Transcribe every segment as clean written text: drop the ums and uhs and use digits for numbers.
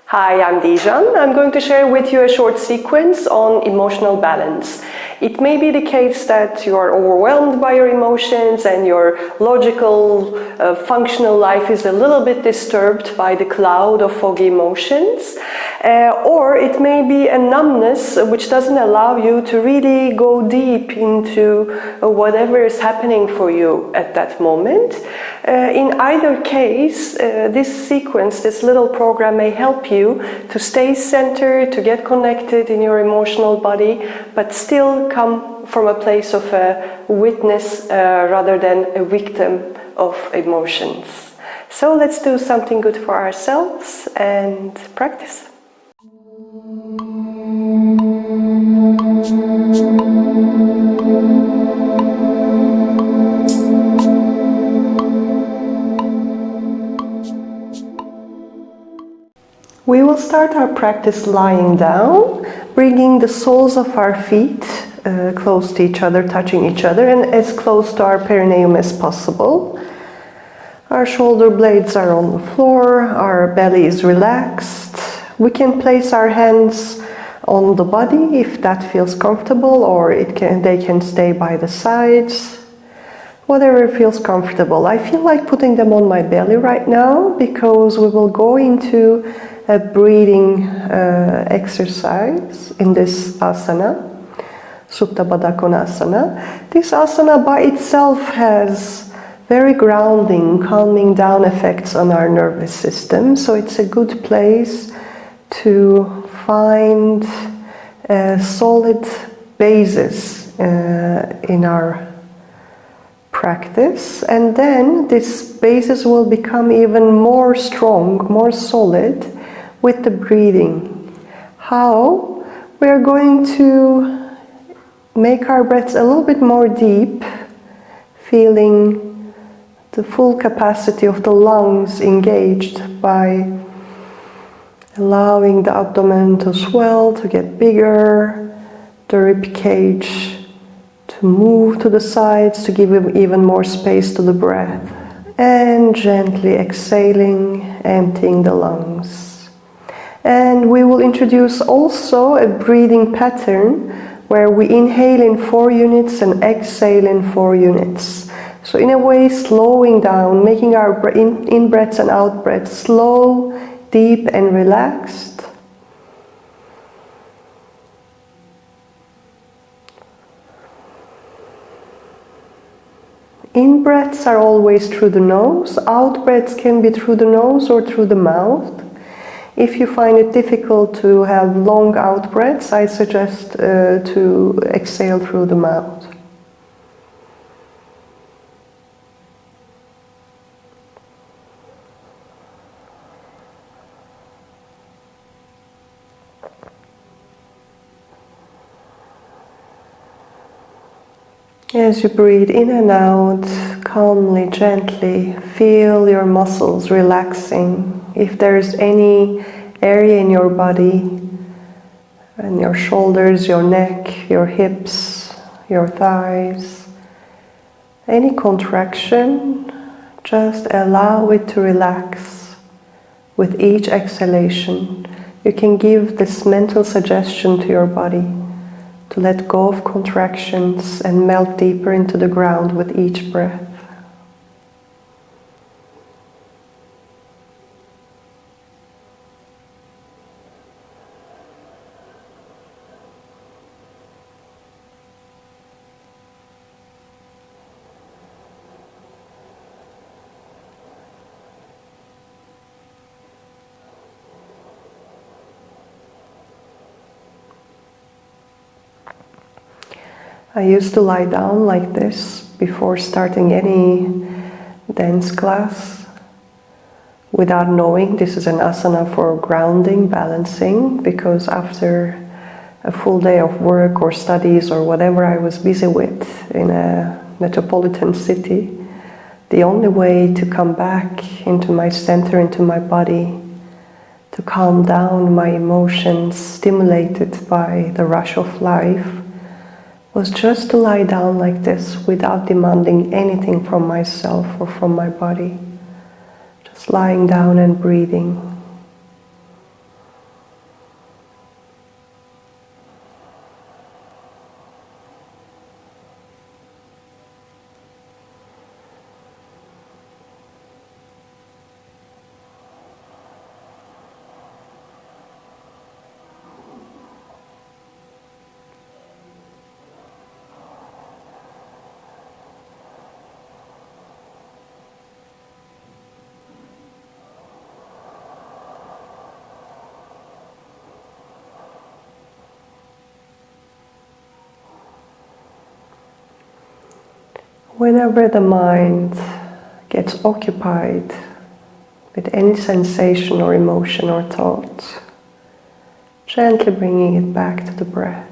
Hi, I'm Dijan. I'm going to share with you a short sequence on emotional balance. It may be the case that you are overwhelmed by your emotions and your logical, functional life is a little bit disturbed by the cloud of foggy emotions. Or it may be a numbness which doesn't allow you to really go deep into whatever is happening for you at that moment. In either case, this sequence, this little program may help you to stay centered, to get connected in your emotional body, but still come from a place of a witness rather than a victim of emotions. So let's do something good for ourselves and practice. We will start our practice lying down, bringing the soles of our feet close to each other, touching each other, and as close to our perineum as possible. Our shoulder blades are on the floor, our belly is relaxed. We can place our hands on the body if that feels comfortable, or they can stay by the sides. Whatever feels comfortable. I feel like putting them on my belly right now because we will go into a breathing exercise in this asana, Supta Baddha Konasana. This asana by itself has very grounding, calming down effects on our nervous system, so it's a good place to find a solid basis in our practice, and then this basis will become even more strong, more solid with the breathing. How? We are going to make our breaths a little bit more deep, feeling the full capacity of the lungs engaged by allowing the abdomen to swell, to get bigger, the rib cage to move to the sides, to give even more space to the breath, and gently exhaling, emptying the lungs. And we will introduce also a breathing pattern where we inhale in 4 units and exhale in 4 units. So in a way, slowing down, making our in-breaths and out-breaths slow, deep and relaxed. In-breaths are always through the nose, out-breaths can be through the nose or through the mouth. If you find it difficult to have long out-breaths, I suggest to exhale through the mouth. As you breathe in and out, calmly, gently, feel your muscles relaxing. If there's any area in your body, and your shoulders, your neck, your hips, your thighs, any contraction, just allow it to relax with each exhalation. You can give this mental suggestion to your body to let go of contractions and melt deeper into the ground with each breath. I used to lie down like this before starting any dance class without knowing this is an asana for grounding, balancing, because after a full day of work or studies or whatever I was busy with in a metropolitan city, the only way to come back into my center, into my body, to calm down my emotions stimulated by the rush of life, was just to lie down like this without demanding anything from myself or from my body. Just lying down and breathing. Whenever the mind gets occupied with any sensation or emotion or thought, gently bringing it back to the breath.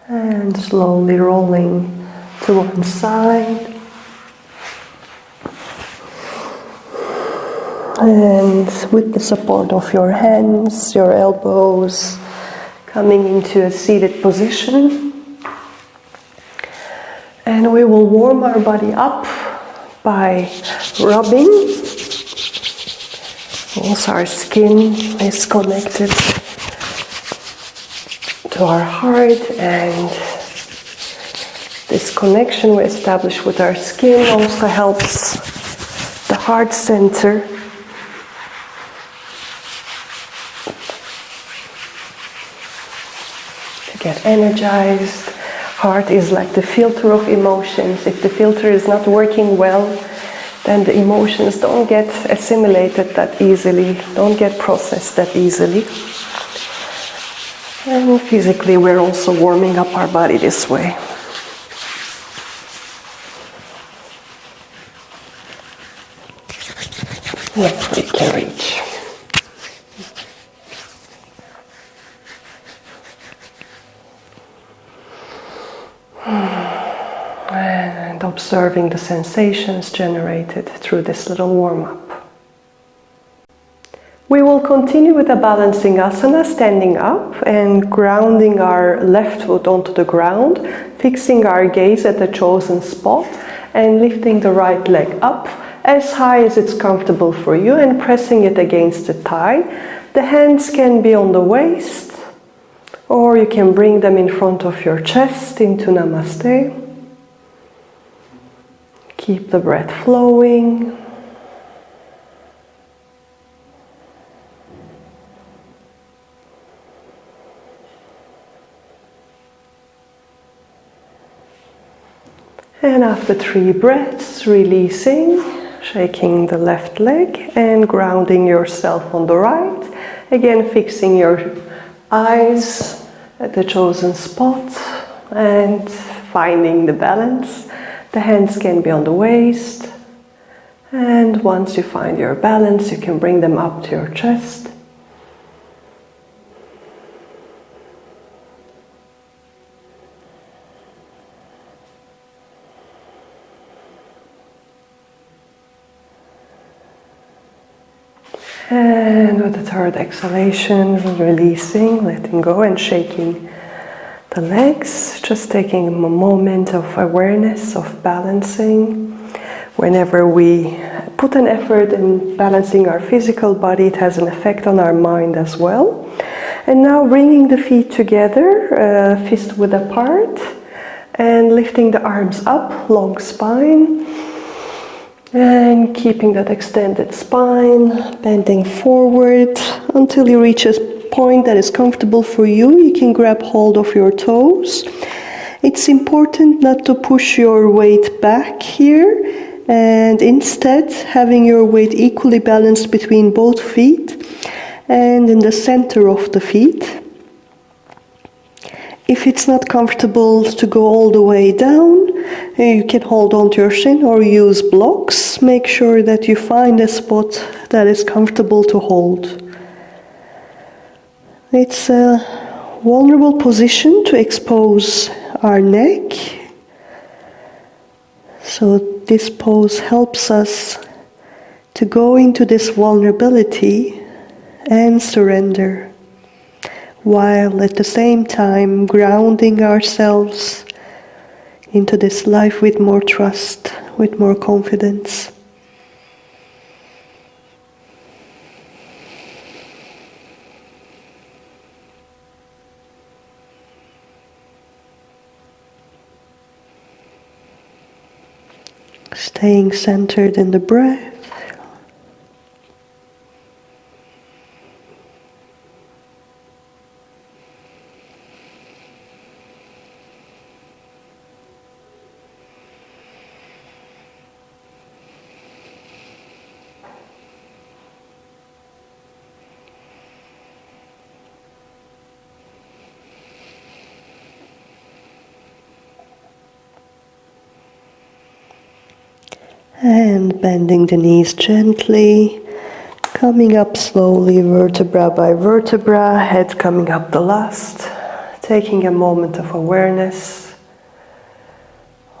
And slowly rolling to one side. And with the support of your hands, your elbows, coming into a seated position. And we will warm our body up by rubbing. Also our skin is connected to our heart, and this connection we establish with our skin also helps the heart center to get energized. Heart is like the filter of emotions. If the filter is not working well, then the emotions don't get assimilated that easily, don't get processed that easily. And physically we're also warming up our body this way. Yeah, we can reach. And observing the sensations generated through this little warm-up. We will continue with a balancing asana, standing up and grounding our left foot onto the ground, fixing our gaze at the chosen spot and lifting the right leg up as high as it's comfortable for you and pressing it against the thigh. The hands can be on the waist, or you can bring them in front of your chest into Namaste. Keep the breath flowing. And after 3 breaths, releasing, shaking the left leg and grounding yourself on the right. Again, fixing your eyes at the chosen spot and finding the balance. The hands can be on the waist. And once you find your balance, you can bring them up to your chest. And with the third exhalation, releasing, letting go and shaking the legs, just taking a moment of awareness, of balancing. Whenever we put an effort in balancing our physical body, it has an effect on our mind as well. And now bringing the feet together, fist width apart, and lifting the arms up, long spine. And keeping that extended spine, bending forward until you reach a point that is comfortable for you. You can grab hold of your toes. It's important not to push your weight back here, and instead having your weight equally balanced between both feet and in the center of the feet. If it's not comfortable to go all the way down, you can hold on to your shin or use blocks. Make sure that you find a spot that is comfortable to hold. It's a vulnerable position to expose our neck. So this pose helps us to go into this vulnerability and surrender, while at the same time grounding ourselves into this life with more trust, with more confidence. Staying centered in the breath. And bending the knees gently, coming up slowly, vertebra by vertebra, head coming up the last, taking a moment of awareness,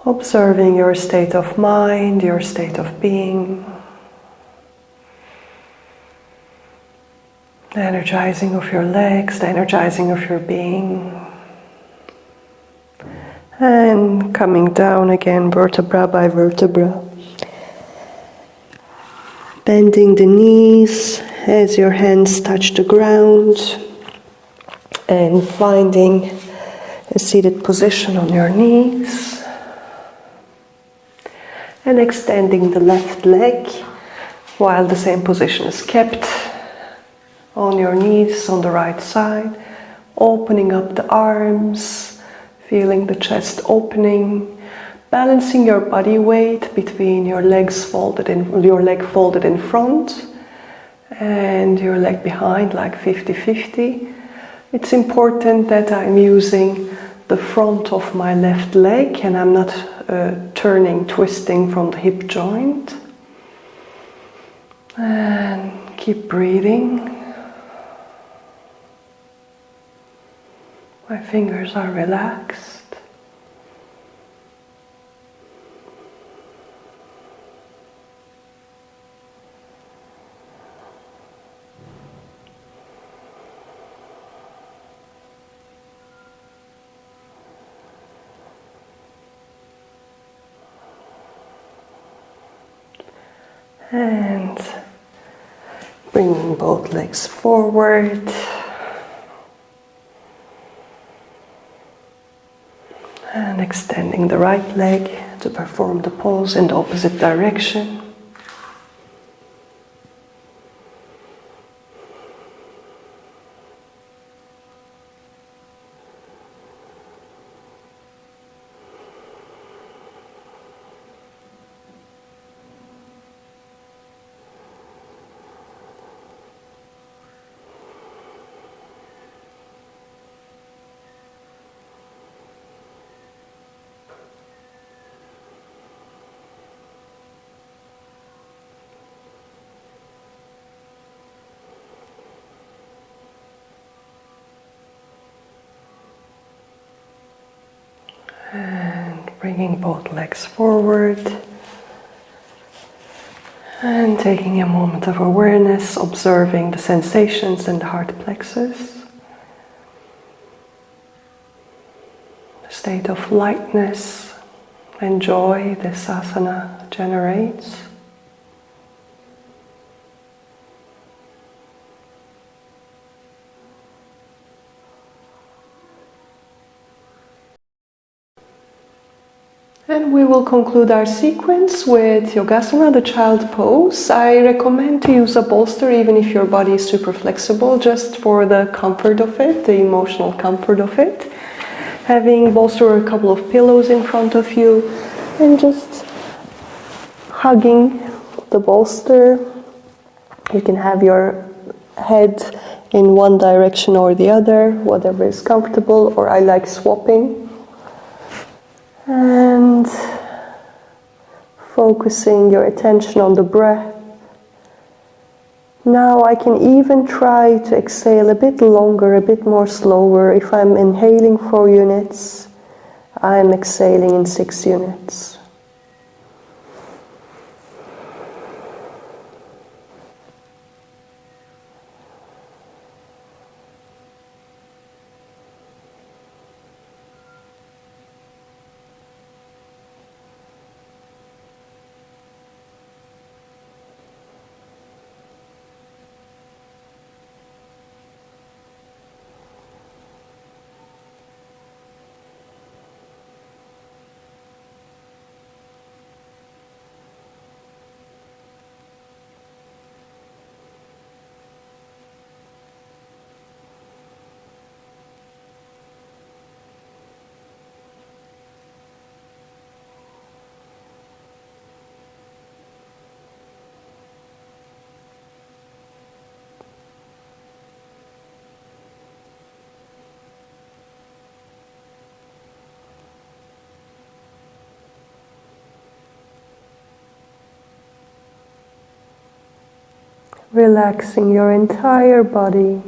observing your state of mind, your state of being, the energizing of your legs, the energizing of your being. And coming down again, vertebra by vertebra. Bending the knees as your hands touch the ground and finding a seated position on your knees. And extending the left leg while the same position is kept on your knees on the right side. Opening up the arms, feeling the chest opening, balancing your body weight between your legs folded in, your leg folded in front and your leg behind, like 50-50. It's important that I'm using the front of my left leg and I'm not turning, twisting from the hip joint. And keep breathing. My fingers are relaxed. And bringing both legs forward. And extending the right leg to perform the pose in the opposite direction. And bringing both legs forward and taking a moment of awareness, observing the sensations in the heart plexus, the state of lightness and joy this asana generates. And we will conclude our sequence with Yogasana, the child pose. I recommend to use a bolster even if your body is super flexible, just for the comfort of it, the emotional comfort of it. Having bolster or a couple of pillows in front of you and just hugging the bolster. You can have your head in one direction or the other, whatever is comfortable, or I like swapping. And focusing your attention on the breath. Now I can even try to exhale a bit longer, a bit more slower. If I'm inhaling 4 units, I'm exhaling in 6 units. Relaxing your entire body.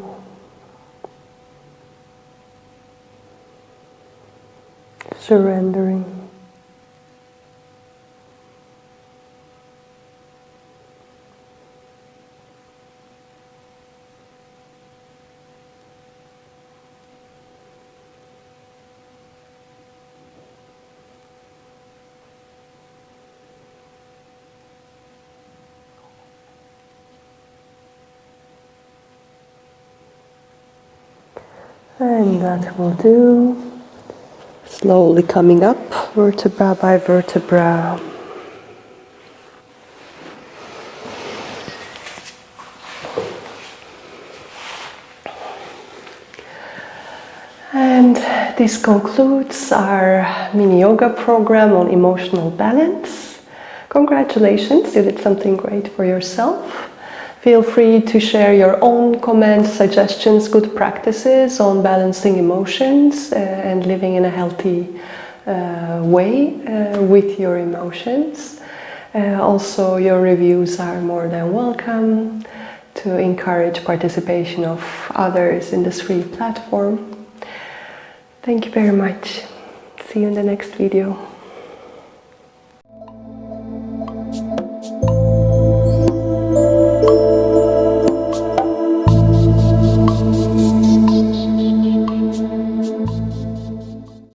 Surrendering. And that will do. Slowly coming up, vertebra by vertebra. And this concludes our mini yoga program on emotional balance. Congratulations, you did something great for yourself. Feel free to share your own comments, suggestions, good practices on balancing emotions and living in a healthy way with your emotions. Also, your reviews are more than welcome to encourage participation of others in this free platform. Thank you very much. See you in the next video.